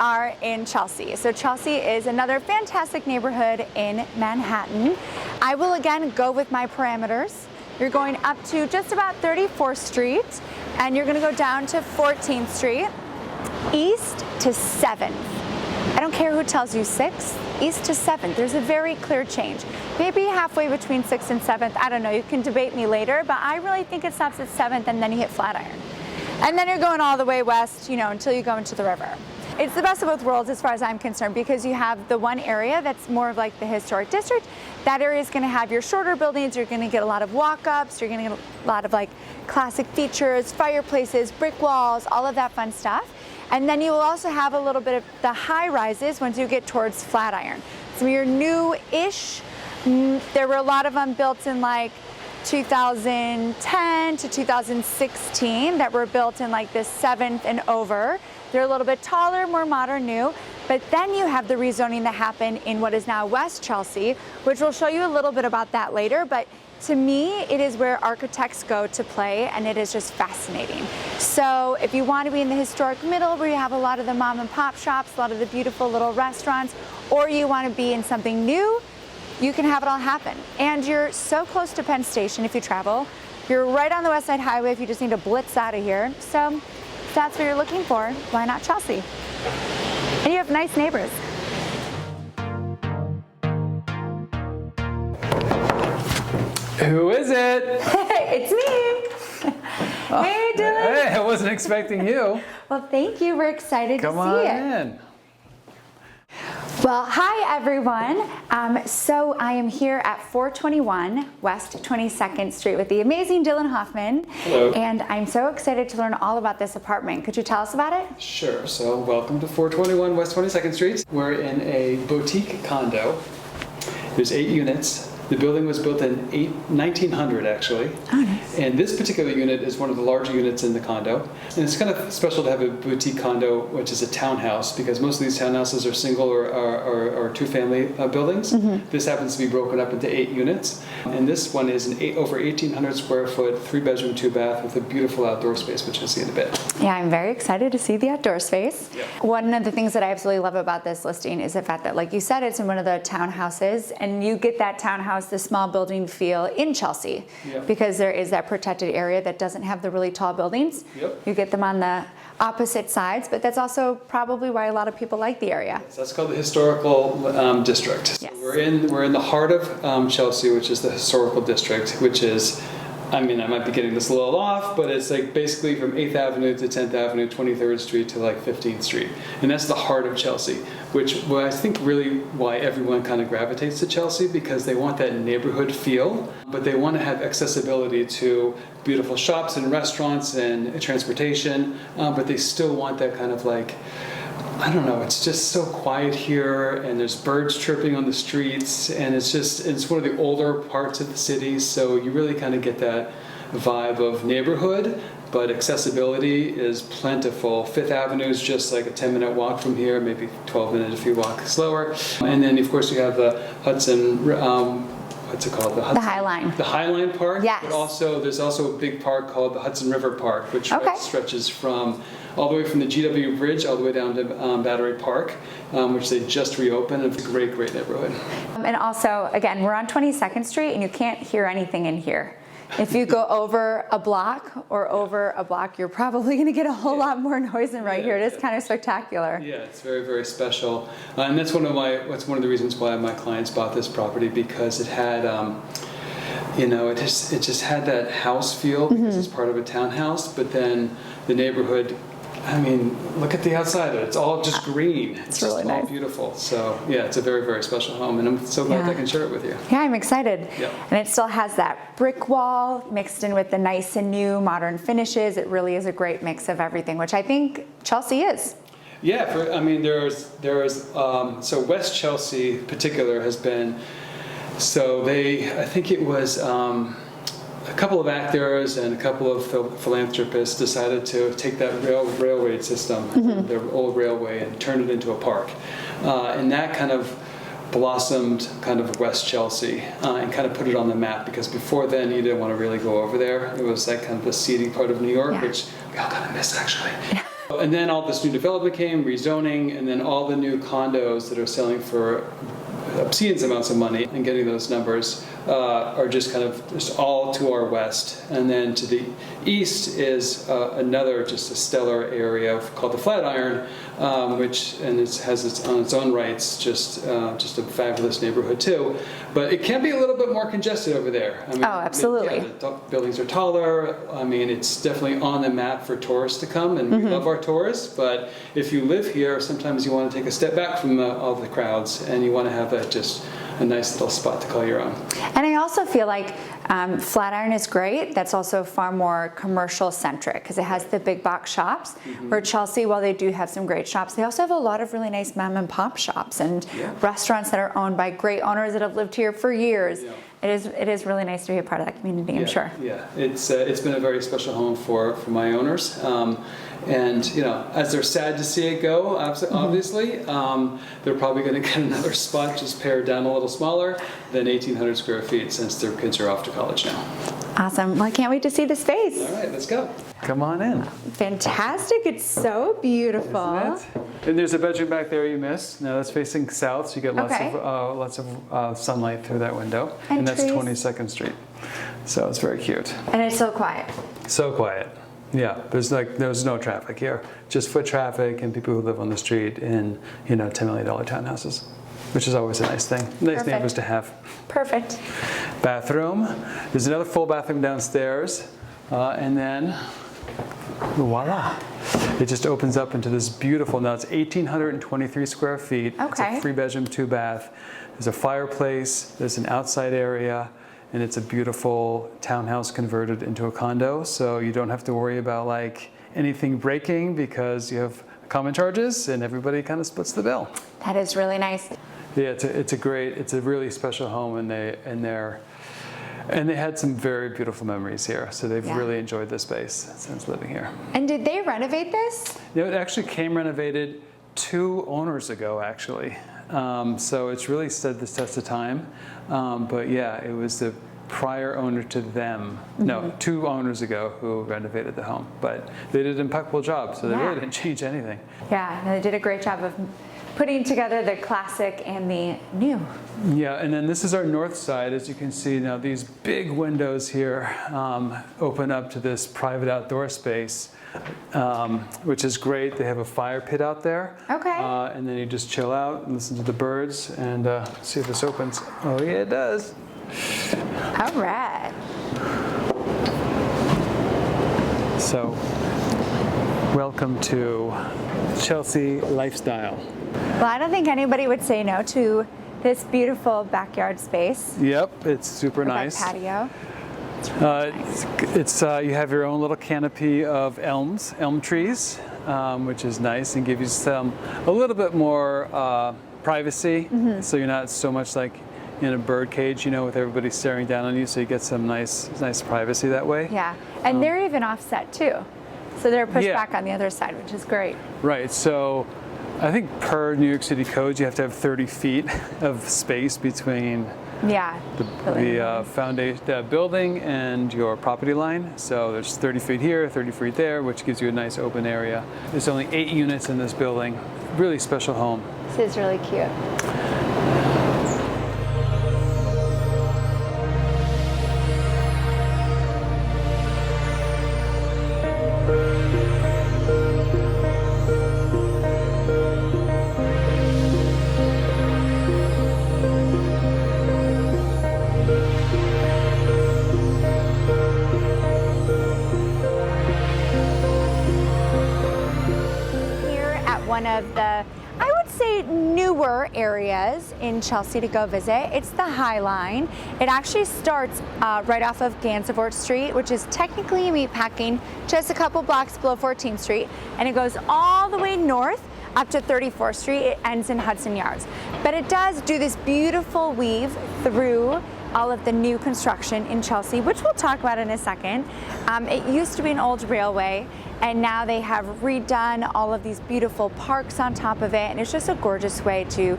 are in Chelsea. So Chelsea is another fantastic neighborhood in Manhattan. I will again go with my parameters. You're going up to just about 34th Street, and you're gonna go down to 14th Street, east to 7th. I don't care who tells you 6th, east to 7th. There's a very clear change. Maybe halfway between 6th and 7th, I don't know, you can debate me later, but I really think it stops at 7th and then you hit Flatiron. And then you're going all the way west, you know, until you go into the river. It's the best of both worlds as far as I'm concerned, because you have the one area that's more of like the historic district. That area is going to have your shorter buildings. You're going to get a lot of walk-ups. You're going to get a lot of like classic features, fireplaces, brick walls, all of that fun stuff. And then you will also have a little bit of the high rises once you get towards Flatiron. Some of your new-ish, there were a lot of them built in like 2010 to 2016 that were built in like the 7th and over. They're a little bit taller, more modern, new. But then you have the rezoning that happened in what is now West Chelsea, which we'll show you a little bit about that later. But to me, it is where architects go to play, and it is just fascinating. So if you want to be in the historic middle where you have a lot of the mom and pop shops, a lot of the beautiful little restaurants, or you want to be in something new, you can have it all happen. And you're so close to Penn Station if you travel. You're right on the West Side Highway if you just need to blitz out of here. So if that's what you're looking for, why not Chelsea? And you have nice neighbors. Who is it? It's me. Hey, Dylan. Hey, I wasn't expecting you. Well, thank you. We're excited to see Come on it. in. Well, hi everyone. So I am here at 421 West 22nd Street with the amazing Dylan Hoffman. Hello. And I'm so excited to learn all about this apartment. Could you tell us about it? Sure. So welcome to 421 West 22nd Street. We're in a boutique condo. There's 8 units. The building was built in 1900 actually. Oh, nice. And this particular unit is one of the larger units in the condo. And it's kind of special to have a boutique condo, which is a townhouse, because most of these townhouses are single or two-family buildings. Mm-hmm. This happens to be broken up into 8 units. And this one is an over 1,800 square foot, 3-bedroom, 2-bath with a beautiful outdoor space, which you'll see in a bit. Yeah, I'm very excited to see the outdoor space. Yep. One of the things that I absolutely love about this listing is the fact that, like you said, it's in one of the townhouses, and you get that townhouse, the small building feel in Chelsea. Yep. Because there is that protected area that doesn't have the really tall buildings. Yep. You get them on the opposite sides, but that's also probably why a lot of people like the area. So that's called the historical district. So Yes. we're in the heart of Chelsea, which is the historical district, which is, I mean, I might be getting this a little off, but it's like basically from 8th Avenue to 10th Avenue, 23rd Street to like 15th Street. And that's the heart of Chelsea, which I think really why everyone kind of gravitates to Chelsea, because they want that neighborhood feel, but they want to have accessibility to beautiful shops and restaurants and transportation, but they still want that kind of like, I don't know, it's just so quiet here, and there's birds chirping on the streets, and it's one of the older parts of the city, so you really kind of get that vibe of neighborhood, but accessibility is plentiful. 5th Avenue is just like a 10-minute walk from here, maybe 12 minutes if you walk slower. And then, of course, you have the Hudson, what's it called? The High Line. The High Line Park. Yes. But also, there's also a big park called the Hudson River Park, which stretches from all the way from the GW Bridge all the way down to Battery Park, which they just reopened. It's a great, great neighborhood. And also, again, we're on 22nd Street, and you can't hear anything in here. If you go over a block, you're probably going to get a whole lot more noise than right here. It is kind of spectacular. Yeah, it's very, very special, and that's one of the reasons why my clients bought this property, because it had, it just had that house feel because it's part of a townhouse. But then the neighborhood, I mean, look at the outside. It's all just green. It's just really nice. all beautiful. So yeah, it's a very, very special home, and I'm so glad I can share it with you. Yeah, I'm excited. Yep. And it still has that brick wall mixed in with the nice and new modern finishes. It really is a great mix of everything, which I think Chelsea is. Yeah, so West Chelsea in particular has been, I think it was a couple of actors and a couple of philanthropists decided to take that railway system, their old railway, and turn it into a park. And that kind of blossomed kind of West Chelsea and kind of put it on the map, because before then you didn't want to really go over there. It was like kind of the seedy part of New York, which we all kind of miss actually. And then all this new development came, rezoning, and then all the new condos that are selling for obscene amounts of money, and getting those numbers are just kind of just all to our west. And then to the east is another just a stellar area called the Flatiron, which has its on its own rights just a fabulous neighborhood too. But it can be a little bit more congested over there. I mean, Oh, absolutely. Yeah, the buildings are taller. I mean, it's definitely on the map for tourists to come, and we love our tourists. But if you live here, sometimes you want to take a step back from all the crowds, and you want to have just a nice little spot to call your own. And I also feel like Flatiron is great. That's also far more commercial centric because it has the big box shops. Where Chelsea, while they do have some great shops, they also have a lot of really nice mom and pop shops and restaurants that are owned by great owners that have lived here for years. Yeah. It is really nice to be a part of that community, I'm sure. Yeah, it's been a very special home for my owners. And as they're sad to see it go, obviously, they're probably going to get another spot just pared down a little smaller than 1,800 square feet since their kids are off to college now. Awesome. Well, I can't wait to see the space. All right, let's go. Come on in. Fantastic. It's so beautiful. Isn't it? And there's a bedroom back there you missed. Now that's facing south, so you get lots of sunlight through that window. And that's trees. 22nd Street. So it's very cute. And it's so quiet. So quiet. Yeah, there's no traffic here. Just foot traffic and people who live on the street in $10 million townhouses, which is always a nice thing. Nice neighbors to have. Perfect. Bathroom. There's another full bathroom downstairs, and then voila! It just opens up into this beautiful. Now it's 1,823 square feet. Okay. It's a 3-bedroom, 2-bath. There's a fireplace. There's an outside area. And it's a beautiful townhouse converted into a condo, so you don't have to worry about anything breaking because you have common charges and everybody kind of splits the bill. That is really nice. Yeah, it's a really special home, and they had some very beautiful memories here, so they've really enjoyed the space since living here. And did they renovate this? It actually came renovated 2 owners ago, actually. So it's really stood the test of time. But yeah, it was the prior owner to them, 2 owners ago who renovated the home. But they did an impeccable job, so they really didn't change anything. Yeah, they did a great job of putting together the classic and the new. Yeah, and then this is our north side. As you can see now, these big windows here open up to this private outdoor space. Which is great. They have a fire pit out there. Okay. And then you just chill out and listen to the birds and see if this opens. Oh yeah, it does. All right. So, welcome to Chelsea lifestyle. Well, I don't think anybody would say no to this beautiful backyard space. Yep, it's super with nice. That patio. It's you have your own little canopy of elm trees, which is nice and gives you a little bit more privacy. So you're not so much like in a bird cage, with everybody staring down on you. So you get some nice privacy that way. Yeah, and they're even offset too, so they're pushed back on the other side, which is great. Right. So I think per New York City codes, you have to have 30 feet of space between. The building and your property line. So there's 30 feet here, 30 feet there, which gives you a nice open area. There's only 8 units in this building. Really special home. This is really cute. One of the, I would say, newer areas in Chelsea to go visit. It's the High Line. It actually starts right off of Gansevoort Street, which is technically a meatpacking, just a couple blocks below 14th Street, and it goes all the way north up to 34th Street. It ends in Hudson Yards. But it does do this beautiful weave through all of the new construction in Chelsea, which we'll talk about in a second. It used to be an old railway, and now they have redone all of these beautiful parks on top of it, and it's just a gorgeous way to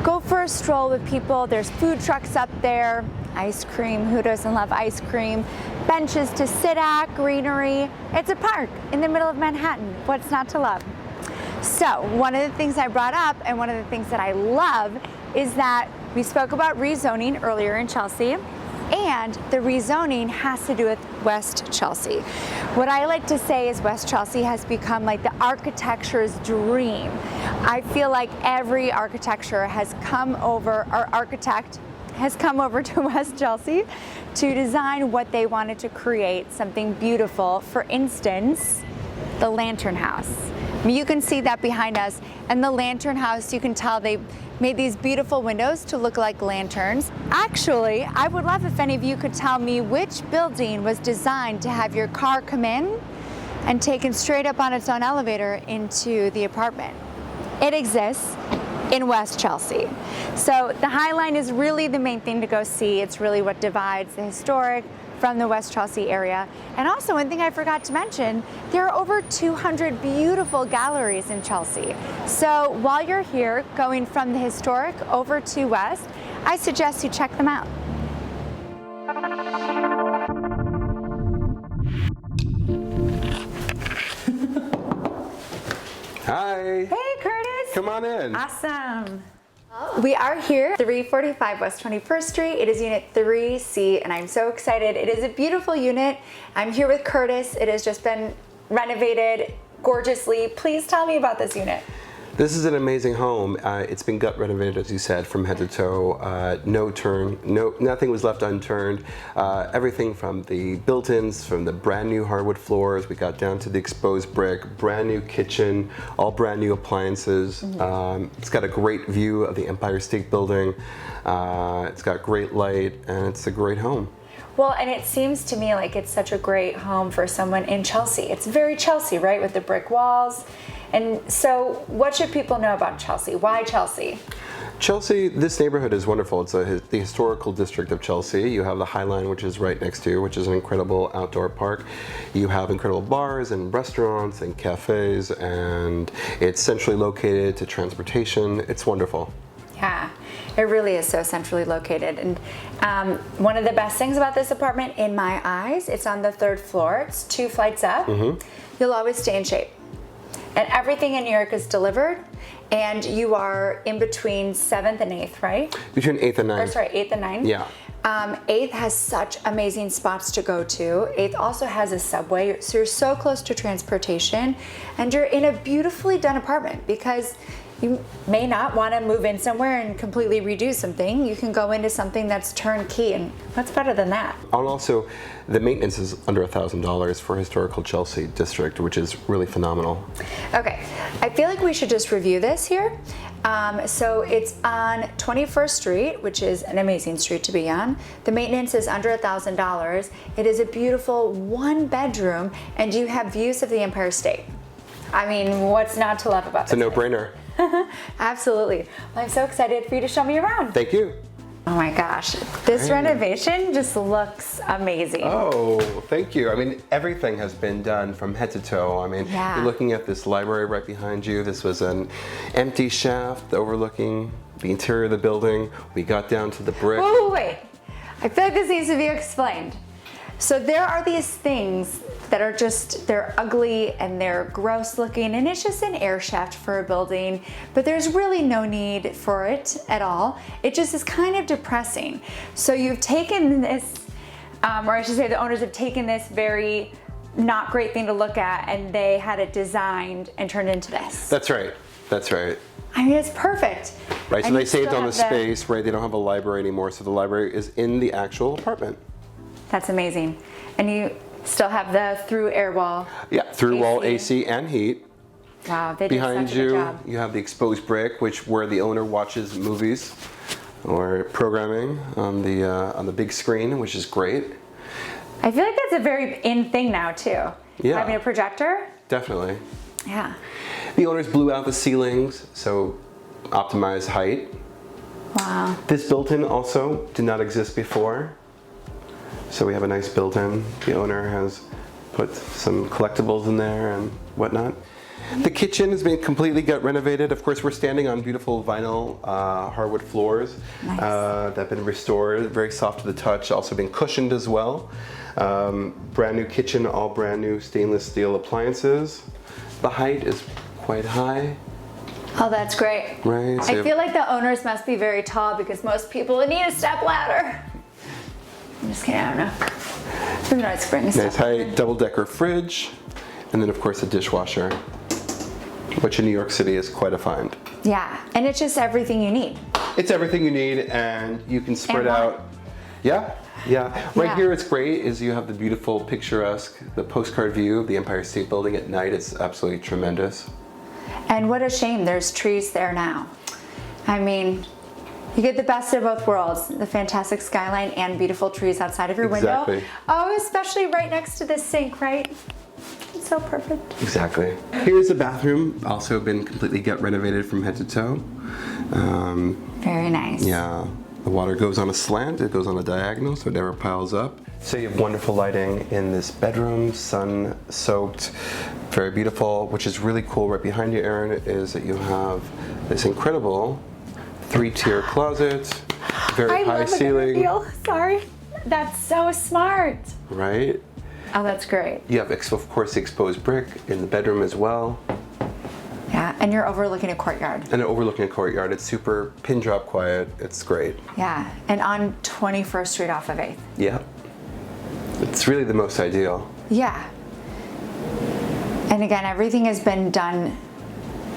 go for a stroll with people. There's food trucks up there, ice cream, who doesn't love ice cream? benches to sit at, greenery. It's a park in the middle of Manhattan. What's not to love? So one of the things I brought up and one of the things that I love is that we spoke about rezoning earlier in Chelsea, and the rezoning has to do with West Chelsea. What I like to say is West Chelsea has become like the architecture's dream. I feel like every architecture has come over, or architect has come over to West Chelsea to design what they wanted to create, something beautiful. For instance, the Lantern House. You can see that behind us, and the Lantern House, you can tell they made these beautiful windows to look like lanterns. Actually, I would love if any of you could tell me which building was designed to have your car come in and taken straight up on its own elevator into the apartment. It exists in West Chelsea. So the High Line is really the main thing to go see. It's really what divides the historic from the West Chelsea area. And also, one thing I forgot to mention, there are over 200 beautiful galleries in Chelsea. So while you're here going from the historic over to West, I suggest you check them out. Hi. Hey, Curtis. Come on in. Awesome. We are here, 345 West 21st Street. It is Unit 3C, and I'm so excited. It is a beautiful unit. I'm here with Curtis. It has just been renovated gorgeously. Please tell me about this unit. This is an amazing home. It's been gut renovated, as you said, from head to toe. Nothing was left unturned. Everything from the built-ins, from the brand new hardwood floors, we got down to the exposed brick, brand new kitchen, all brand new appliances. It's got a great view of the Empire State Building. It's got great light, and it's a great home. Well, and it seems to me like it's such a great home for someone in Chelsea. It's very Chelsea, right, with the brick walls. And so what should people know about Chelsea? Why Chelsea? Chelsea, this neighborhood is wonderful. It's the historical district of Chelsea. You have the High Line, which is right next to you, which is an incredible outdoor park. You have incredible bars and restaurants and cafes, and it's centrally located to transportation. It's wonderful. Yeah, it really is so centrally located. And one of the best things about this apartment, in my eyes, it's on the 3rd floor. It's 2 flights up. You'll always stay in shape. And everything in New York is delivered, and you are in between 7th and 8th, right? Between 8th and 9th. Or sorry, 8th and 9th? Yeah. 8th has such amazing spots to go to. 8th also has a subway, so you're so close to transportation, and you're in a beautifully done apartment because you may not want to move in somewhere and completely redo something. You can go into something that's turnkey, and what's better than that? And also, the maintenance is under $1,000 for historical Chelsea district, which is really phenomenal. Okay, I feel like we should just review this here. So it's on 21st Street, which is an amazing street to be on. The maintenance is under $1,000. It is a beautiful 1-bedroom, and you have views of the Empire State. I mean, what's not to love about this? It's a no-brainer. Absolutely. Well, I'm so excited for you to show me around. Thank you. Oh my gosh, this renovation just looks amazing. Oh, thank you. I mean, everything has been done from head to toe. I mean, You're looking at this library right behind you. This was an empty shaft overlooking the interior of the building. We got down to the brick. Wait. I feel like this needs to be explained. So there are these things that are just, they're ugly and they're gross looking, and it's just an air shaft for a building, but there's really no need for it at all. It just is kind of depressing. So you've taken this, or I should say the owners have taken this very not great thing to look at, and they had it designed and turned into this. That's right. That's right. I mean, it's perfect. Right, so And they you saved still on the have space, right? They don't have a library anymore, so the library is in the actual apartment. That's amazing. And you still have the through air wall. Yeah, through wall AC and heat. Wow, they did Behind such a good you, job. you have the exposed brick, where the owner watches movies or programming on the big screen, which is great. I feel like that's a very in thing now too. Yeah. Having a projector. Definitely. Yeah. The owners blew out the ceilings, so optimize height. Wow. This built-in also did not exist before. So we have a nice built-in. The owner has put some collectibles in there and whatnot. The kitchen has been completely gut renovated. Of course, we're standing on beautiful vinyl hardwood floors that have been restored, very soft to the touch, also been cushioned as well. Brand new kitchen, all brand new stainless steel appliances. The height is quite high. Oh, that's great. Right. So I feel like the owners must be very tall because most people need a step ladder. I'm just kidding, I don't know. Maybe not spring nice step height, ladder. double-decker fridge, and then of course a dishwasher, which in New York City is quite a find. Yeah, and it's just everything you need. It's everything you need, and you can spread And out. Yeah. Right Yeah. here, it's great. Is you have the beautiful, picturesque, the postcard view of the Empire State Building at night. It's absolutely tremendous. And what a shame there's trees there now. I mean, you get the best of both worlds, the fantastic skyline and beautiful trees outside of your Exactly. window. Oh, especially right next to the sink, right? It's so perfect. Exactly. Here's the bathroom, also been completely gut renovated from head to toe. Very nice. Yeah, the water goes on a slant, it goes on a diagonal, so it never piles up. So you have wonderful lighting in this bedroom, sun-soaked, very beautiful. Which is really cool right behind you, Erin, is that you have this incredible 3-tier closet, very high ceiling. Reveal. Sorry. That's so smart. Right? Oh, that's great. You have, of course, the exposed brick in the bedroom as well. Yeah, and you're overlooking a courtyard. And overlooking a courtyard. It's super pin drop quiet. It's great. Yeah, and on 21st Street off of 8th. Yeah. It's really the most ideal. Yeah. And again, everything has been done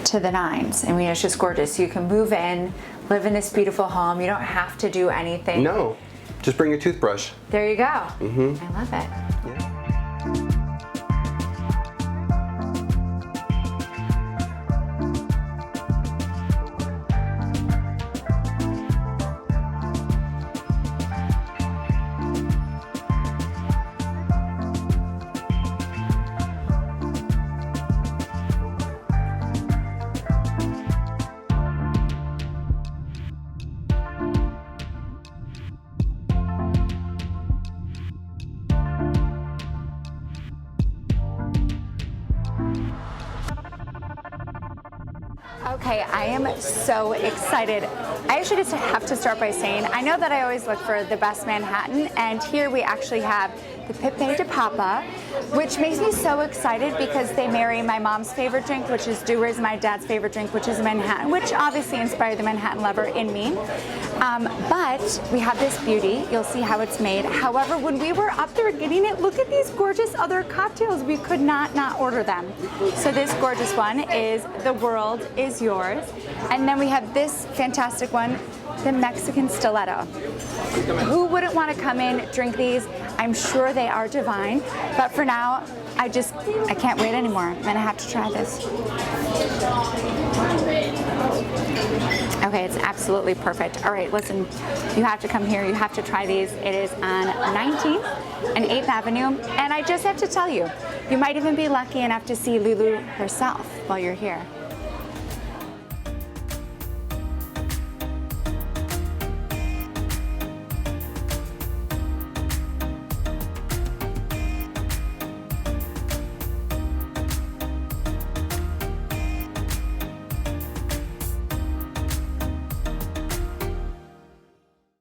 to the nines. I mean, it's just gorgeous. You can move in, live in this beautiful home. You don't have to do anything. No, just bring your toothbrush. There you go. I love it. Yeah. Okay, I am so excited. I actually just have to start by saying, I know that I always look for the best Manhattan, and here we actually have the Pipe de Papa, which makes me so excited because they marry my mom's favorite drink, which is Dewar's, my dad's favorite drink, which is Manhattan, which obviously inspired the Manhattan lover in me. But we have this beauty. You'll see how it's made. However, when we were up there getting it, look at these gorgeous other cocktails. We could not order them. So this gorgeous one is The World Is Yours. And then we have this fantastic one, the Mexican Stiletto. Who wouldn't want to come in, drink these? I'm sure they are divine. But for now, I can't wait anymore. I'm gonna have to try this. Okay, it's absolutely perfect. All right, listen, you have to come here. You have to try these. It is on 19th and 8th Avenue. And I just have to tell you, you might even be lucky enough to see LOULOU herself while you're here.